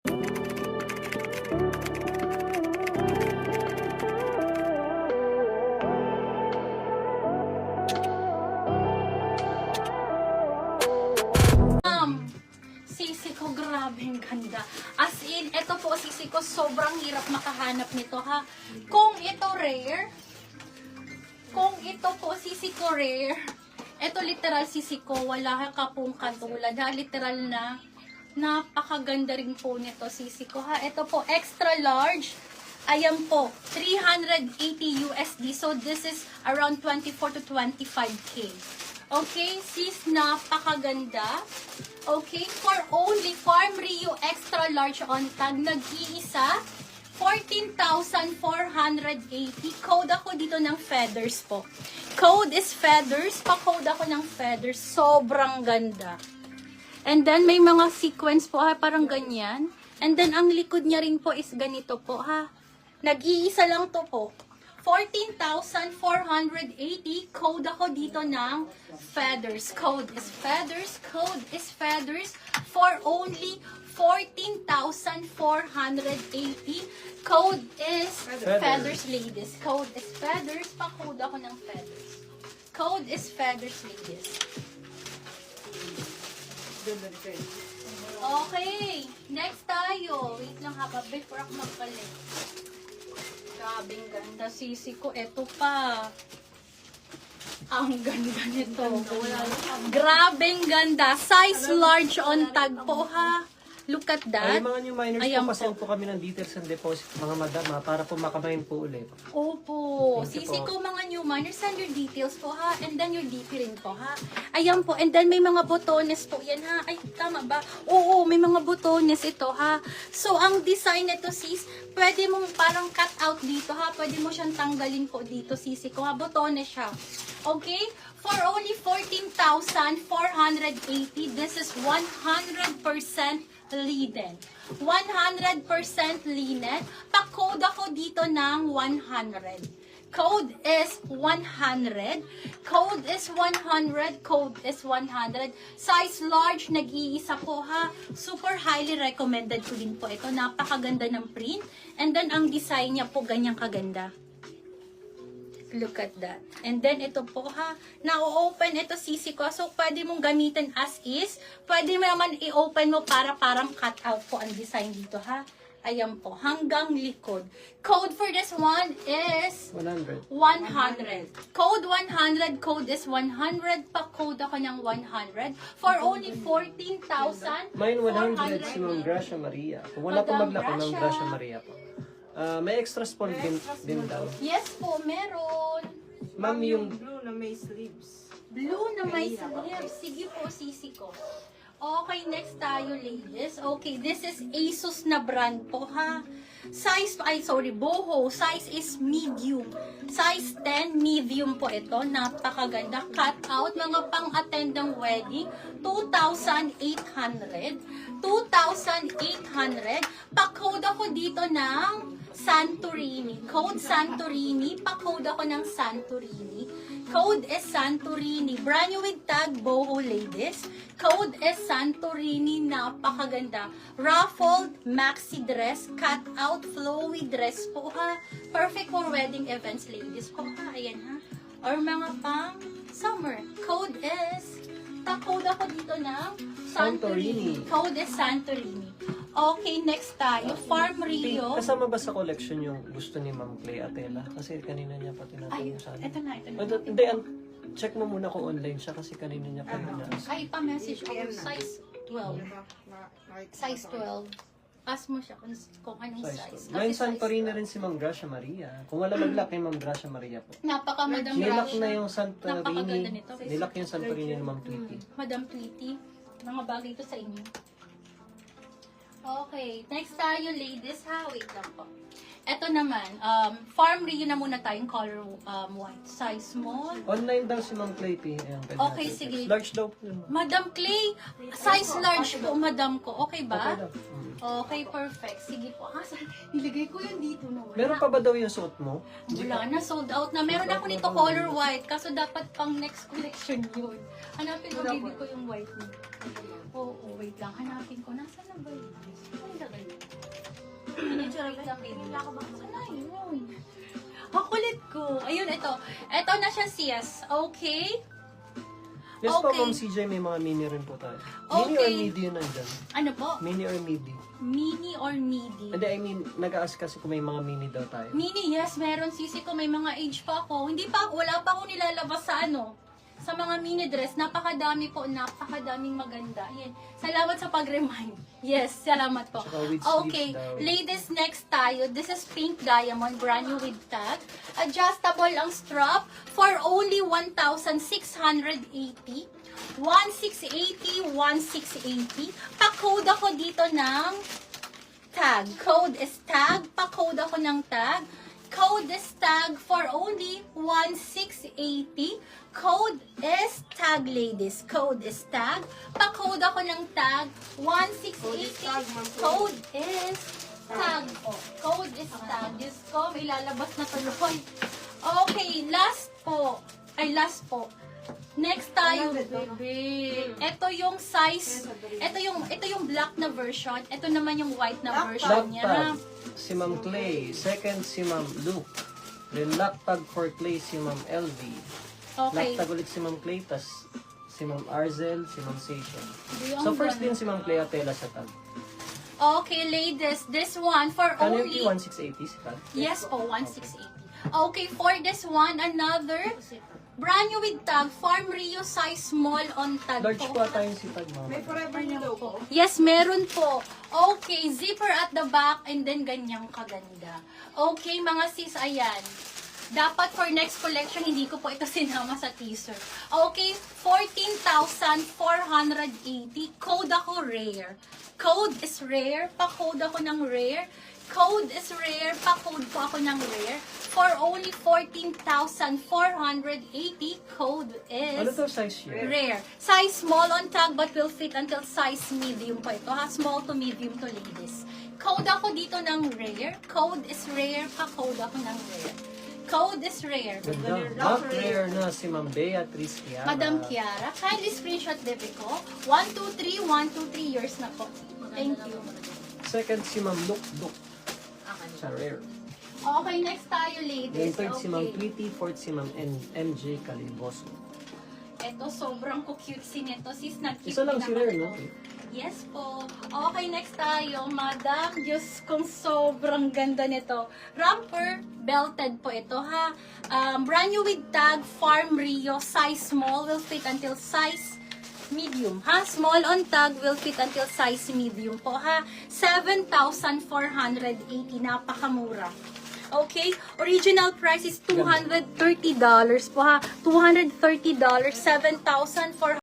Sisi ko, grabe ang ganda. As in, ito po sisi ko, sobrang hirap makahanap nito ha. Kung ito rare, kung ito po sisi ko rare, ito literal sisi ko, wala ka pong katulad ha. Literal na, napakaganda rin po nito sisi ko ha. Ito po, extra large. Ayan po, 380 USD. So, this is around 24 to 25K. Okay, sis, napakaganda. Okay, for only Farm Rio Extra Large on tag, nag-iisa, 14,480. Code ako dito ng feathers po. Code is feathers. Pa-code ako ng feathers. Sobrang ganda. And then, may mga sequence po ha, parang ganyan. And then, ang likod niya rin po is ganito po ha. Nag-iisa lang to po. 14,480. Code ako dito ng feathers. Code is feathers. Code is feathers for only 14,480. Code is feathers, ladies. Code is feathers. Pa-code ako ng feathers. Code is feathers, ladies. Okay. Next tayo. Wait lang ha. Before ako magpalit. Grabing ganda sisi ko. Eto pa. Ang ganda nito. Grabing ganda. Size large on tag po ha. Look at that. Ay, mga new miners Ayan po, pasend po kami ng details and deposit, mga madam, para po makamain po ulit. Opo. Thank you Sisi po. ko mga new miners, send your details po ha. And then your DP rin po ha. Ayan po. And then may mga botones po yan ha. Ay, tama ba? Oo, may mga botones ito ha. So, ang design nito sis, pwede mong parang cut out dito ha. Pwede mo siyang tanggalin po dito sisi ko ha. Botones siya. Okay? For only 14,480, this is 100% linen. 100% linen. Pa-code ako dito ng 100. Code is 100. Code is 100. Code is 100. Size large, nag-iisa po ha. Super highly recommended ko din po ito. Napakaganda ng print. And then, ang design niya po, ganyang kaganda. Look at that. And then, ito po ha. Na-open ito sisi ko. So, pwede mong gamitin as is. Pwede mo naman i-open mo para parang cut out po ang design dito ha. Ayan po. Hanggang likod. Code for this one is 100. 100. Code 100. Code is 100. Pa-code ako ng 100. For only 14,000. Mine 100 si Ma'am Gracia Maria. Kung wala po Madam maglako, Ma'am Gracia. Gracia Maria po. May extra spawn din daw. Yes po, meron. Ma'am, yung blue na may sleeves. Blue na may sleeves. Sige po, sisi ko. Okay, next tayo, ladies. Okay, this is ASUS na brand po, ha? Size, Boho. Size is medium. Size 10, medium po ito. Napakaganda. Cut out, mga pang-attend ng wedding. 2,800. 2,800. Pa-code ako dito ng Santorini. Code Santorini. Pa-code ako ng Santorini. Code is Santorini. Brand new with tag, Boho, ladies. Code is Santorini. Napakaganda. Ruffled maxi dress. Cut out flowy dress po ha. Perfect for wedding events, ladies po ha. Ayan ha. Or mga pang summer. Code is, pa-code ako dito ng Santorini. Code is Santorini. Okay, next tayo. Farm Rio. kasama ba sa collection yung gusto ni Ma'am Clay Atela? Kasi kanina niya pa Ay, tinatanong sa akin. eto na. Hindi, check mo muna kung online siya kasi kanina niya pa ina-ask. Ay, pa-message ako. Size 12. Size 12. Ask mo siya kung anong size. Mine Santorini rin si Ma'am Gracia Maria. Kung wala mag-lock kay Ma'am Gracia Maria po. Napaka Madam Nilock Gracia. na yung Santorini. Napakaganda nito. Nilock yung Santorini ni Ma'am Tweety. Madam Tweety. Mga bagay ito sa inyo. Okay. Next tayo, ladies ha. Wait lang po. Ito naman. Farm Rio na muna tayong color white. Size small. Online daw si Ma'am Clay P. Ayan, pwede Okay, natin sige. text. Large daw po yun. Madam Clay, size large po, madam ko. Okay Okay ba? daw. Okay, perfect. Sige po. Nilagay ko yun dito na wala. Meron pa ba daw yung suot mo? Wala na, sold out na. Meron ako nito color white. Kaso dapat pang next collection yun. Hanapin ko, baby ko yung white mo. Oo, wait lang. Hanapin ko. Nasaan na ba yun? Ang lagay ko. Wait lang, baby. Sana yun. Ang kulit ko. Ayun, ito. Ito na siya, sis. Okay? Yes po, Okay. Ma'am CJ, may mga mini rin po tayo. Mini or Okay. midi yun nandyan? Ano po? Mini or midi? Mini or midi? Hindi, I mean, nag-ask kasi kung may mga mini daw tayo. Mini, yes, meron sisi ko. May mga age pa ako. Hindi pa, wala pa ako nilalabas sa sa mga mini dress. Napakadami po, napakadaming maganda. Yan. Salamat sa pag-remind. Yes, salamat po. Tsaka with Okay, sleeves daw. ladies, next tayo. This is pink diamond, brand new with tag. Adjustable ang strap for only 1,680. 1,680, 1,680. Pa-code ako dito ng tag. Code is tag. Pa-code ako ng tag. Code is tag for only 1,680. Code is tag, ladies. Code is tag. Pa-code ako ng tag. 1,680. Code is tag. Oh, code is tag. Diyos ko, may lalabas na tuloy. Okay, last po. Ay, last po. Next tayo, baby. Ito yung size. Ito yung black na version. Ito naman yung white na version niya. Lock tag, si Ma'am Clay. Second, si Ma'am Luke. Then lock tag for Clay, si Ma'am LV. Okay. Lock tag ulit si Ma'am Clay, tas si Ma'am Arzel, si Ma'am Sation. Yung So first ganun. din si Ma'am Clay Atela sa tag. Okay, ladies. This one for Ano only... yung 1680 si tag? Yes po, 1,680. Okay, for this one, another brand new with tag, Farm Rio size small on tag Large po. po tayo si tag, Ma'am. May forever new daw po. Yes, meron po. Okay, zipper at the back and then ganyang kaganda. Okay, mga sis, ayan. Dapat for next collection, hindi ko po ito sinama sa teaser. Okay, 14,480. Code ako rare. Code is rare. Pa-code ako ng rare. Code is rare. Pa-code po ako ng rare. For only 14,480. Code is... Ano to size yun? Rare. Size small on tag but will fit until size medium po ito. Ha? Small to medium to ladies. Code ako dito ng rare. Code is rare. Pa-code ako ng rare. Code is rare. Ganda. Not rare na si Ma'am Beatrice Kiara. Madam Kiara, kindly screenshot Debbie ko. 123, 123 years na po. Thank you. Second, si Ma'am Luke Duke. Sa rare. Okay, next tayo Then ladies. third, si Ma'am Okay. Tweety. Fourth, si Ma'am MJ Kalimboso. Ito, sobrang cute nito. Sis, nag-cute Isa lang din si ako rare, nito. no? Yes po. Okay, next tayo. Madam, Diyos kong sobrang ganda nito. Romper, belted po ito ha. Brand new with tag, Farm Rio, size small, will fit until size medium ha. Small on tag, will fit until size medium po ha. 7,480, napakamura. Okay? Original price is $230 po ha. $230, 7,480.